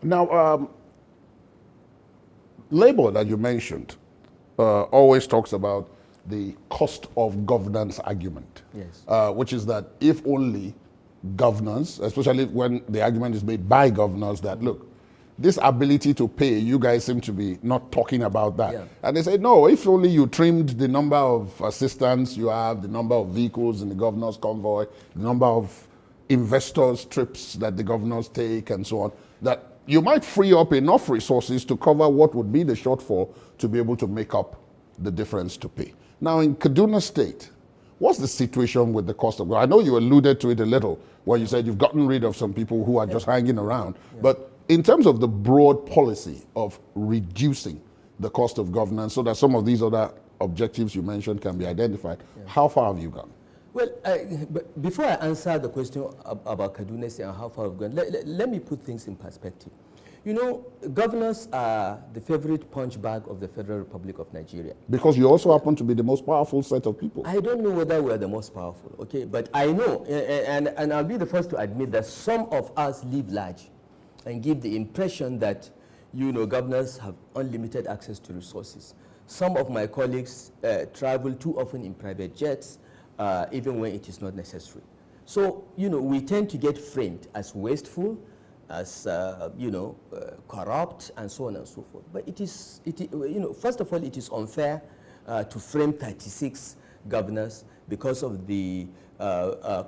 Now, Labour that you mentioned always talks about the cost of governance argument, Yes. Which is that if only governors, especially when the argument is made by governors that, look, this ability to pay, you guys seem to be not talking about that. Yeah. And they say, no, if only you trimmed the number of assistants you have, the number of vehicles in the governor's convoy, the number of investors' trips that the governors take and so on, that you might free up enough resources to cover what would be the shortfall to be able to make up the difference to pay. Now, in Kaduna State, what's the situation with the cost of? I know you alluded to it a little when you said you've gotten rid of some people who are just hanging around. Yeah. But in terms of the broad policy of reducing the cost of governance so that some of these other objectives you mentioned can be identified, how far have you gone? Well, but before I answer the question about Kaduna State and how far we've gone, let me put things in perspective. You know, governors are the favorite punch bag of the Federal Republic of Nigeria. Because you also happen to be the most powerful set of people. I don't know whether we're the most powerful, okay? But I know, and I'll be the first to admit that some of us live large and give the impression that, you know, governors have unlimited access to resources. Some of my colleagues travel too often in private jets, even when it is not necessary. So, you know, we tend to get framed as wasteful, as, corrupt, and so on and so forth. But first of all, it is unfair to frame 36 governors because of the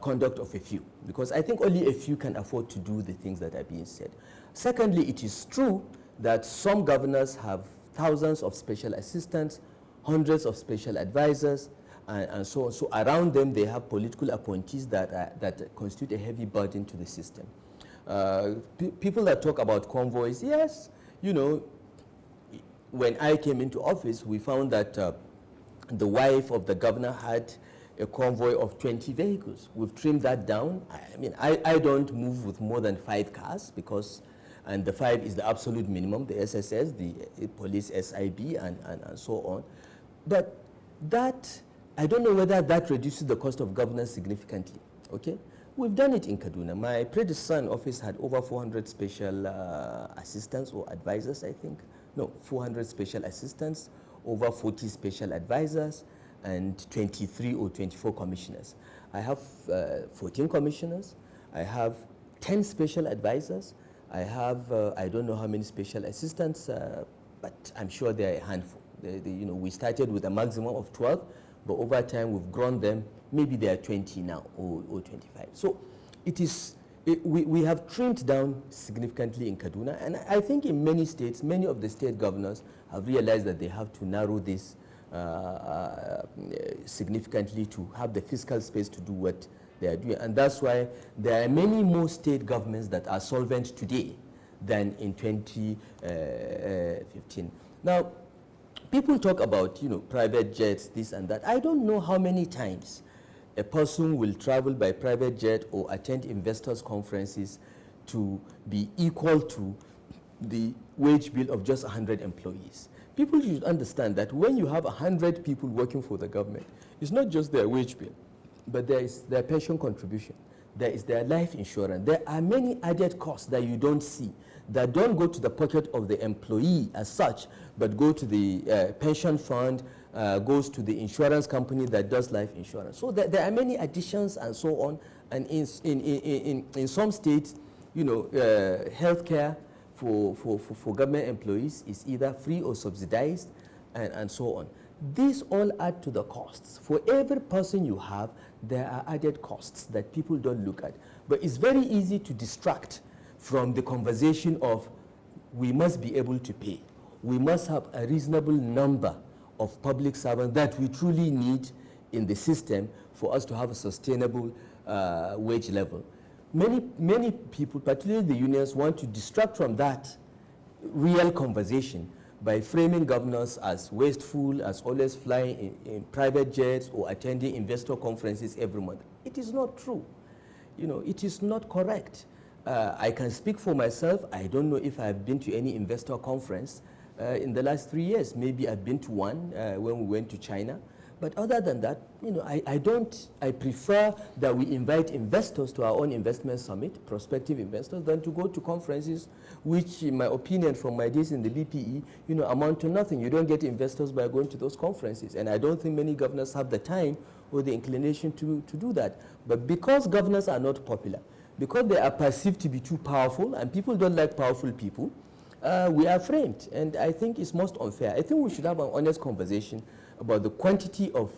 conduct of a few. Because I think only a few can afford to do the things that are being said. Secondly, it is true that some governors have thousands of special assistants, hundreds of special advisors, and so on. So around them, they have political appointees that constitute a heavy burden to the system. People that talk about convoys, yes, you know, when I came into office, we found that the wife of the governor had a convoy of 20 vehicles. We've trimmed that down. I mean, I don't move with more than 5 cars because, and the 5 is the absolute minimum, the SSS, the police SIB, and so on. But that, I don't know whether that reduces the cost of governance significantly, okay? We've done it in Kaduna. My predecessor in office had over 400 special assistants or advisors, I think. No, 400 special assistants, over 40 special advisors, and 23 or 24 commissioners. I have 14 commissioners. I have 10 special advisors. I have, I don't know how many special assistants, but I'm sure they're a handful. We started with a maximum of 12, but over time we've grown them. Maybe they are 20 now or 25. So we have trimmed down significantly in Kaduna, and I think in many states, many of the state governors have realized that they have to narrow this significantly to have the fiscal space to do what they are doing. And that's why there are many more state governments that are solvent today than in 2015. Now, people talk about, private jets, this and that. I don't know how many times a person will travel by private jet or attend investors' conferences to be equal to the wage bill of just 100 employees. People should understand that when you have 100 people working for the government, it's not just their wage bill, but there is their pension contribution, there is their life insurance. There are many added costs that you don't see, that don't go to the pocket of the employee as such, but go to the pension fund, goes to the insurance company that does life insurance. So there are many additions and so on. And in some states, healthcare for government employees is either free or subsidized, and so on. These all add to the costs. For every person you have, there are added costs that people don't look at. But it's very easy to distract from the conversation of we must be able to pay. We must have a reasonable number of public servants that we truly need in the system for us to have a sustainable wage level. Many people, particularly the unions, want to distract from that real conversation by framing governors as wasteful, as always flying in private jets or attending investor conferences every month. It is not true. It is not correct. I can speak for myself. I don't know if I've been to any investor conference in the last 3 years. Maybe I've been to one when we went to China, But other than that, I prefer that we invite investors to our own investment summit, prospective investors, than to go to conferences which, in my opinion, from my days in the BPE, amount to nothing. You don't get investors by going to those conferences. And I don't think many governors have the time or the inclination to do that. But because governors are not popular, because they are perceived to be too powerful, and people don't like powerful people, we are framed. And I think it's most unfair. I think we should have an honest conversation about the quantity of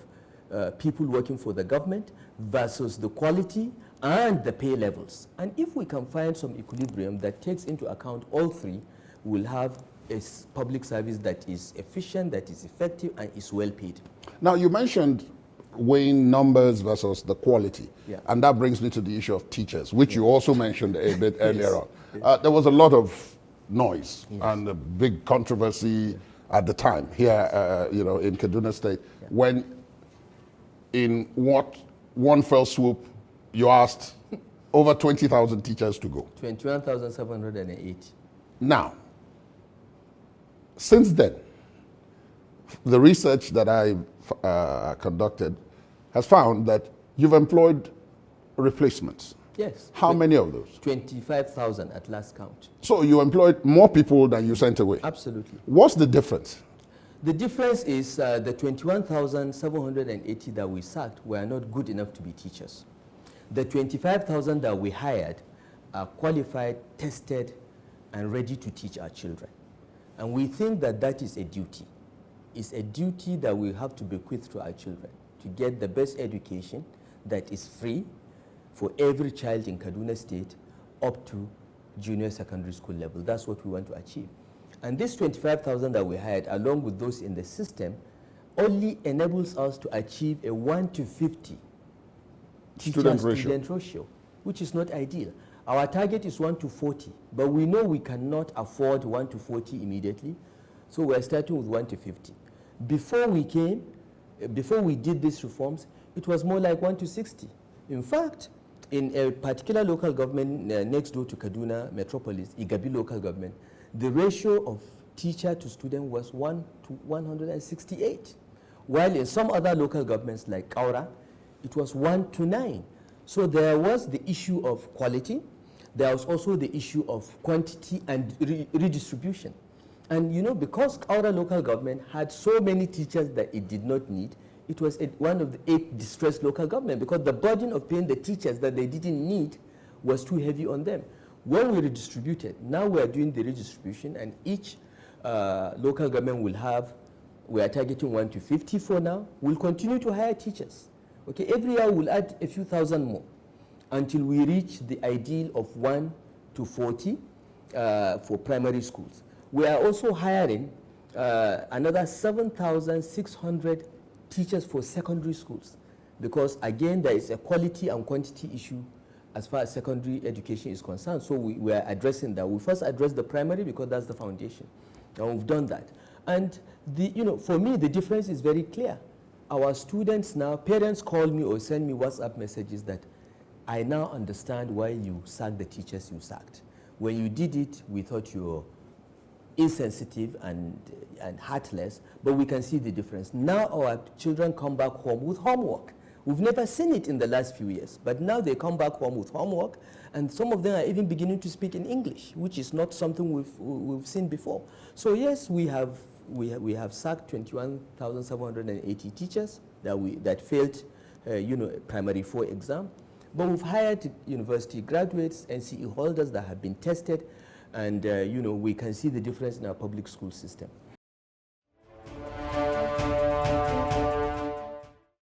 people working for the government versus the quality and the pay levels. And if we can find some equilibrium that takes into account all three, we'll have a public service that is efficient, that is effective, and is well paid. Now, you mentioned weighing numbers versus the quality. Yeah. And that brings me to the issue of teachers, which you also mentioned a bit earlier on. Yes. There was a lot of noise and a big controversy at the time here, in Kaduna State, when in one fell swoop, you asked over 20,000 teachers to go. 21,780. Now, since then, the research that I conducted has found that you've employed replacements. Yes. How many of those? 25,000 at last count. So you employed more people than you sent away. Absolutely. What's the difference? The difference is the 21,780 that we sacked were not good enough to be teachers. The 25,000 that we hired are qualified, tested, and ready to teach our children. And we think that that is a duty. It's a duty that we have to bequeath to our children, to get the best education that is free for every child in Kaduna State up to junior secondary school level. That's what we want to achieve. And this 25,000 that we hired, along with those in the system, only enables us to achieve a 1:50 Student ratio, which is not ideal. Our target is 1:40, but we know we cannot afford 1:40 immediately, so we're starting with 1:50. Before we did these reforms, it was more like 1:60. In fact, in a particular local government next door to Kaduna Metropolis, Igabi local government, the ratio of teacher to student was 1 to 168. While in some other local governments like Kaura, it was 1 to 9. So there was the issue of quality. There was also the issue of quantity and redistribution. And because Kaura local government had so many teachers that it did not need, it was one of the 8 distressed local government because the burden of paying the teachers that they didn't need was too heavy on them. When we redistributed, now we are doing the redistribution, and each local government will have, we are targeting 1:50 for now. We'll continue to hire teachers. Okay, every year we'll add a few thousand more until we reach the ideal of 1:40 for primary schools. We are also hiring another 7,600 teachers for secondary schools because, again, there is a quality and quantity issue as far as secondary education is concerned. So we are addressing that. We first address the primary because that's the foundation. And we've done that. And for me, the difference is very clear. Our students now, parents call me or send me WhatsApp messages that I now understand why you sacked the teachers you sacked. When you did it, we thought you were insensitive and heartless, but we can see the difference. Now our children come back home with homework. We've never seen it in the last few years, but now they come back home with homework, and some of them are even beginning to speak in English, which is not something we've seen before. So yes, we have sacked 21,780 teachers that failed, primary 4 exam, but we've hired university graduates, NCE holders that have been tested, and we can see the difference in our public school system.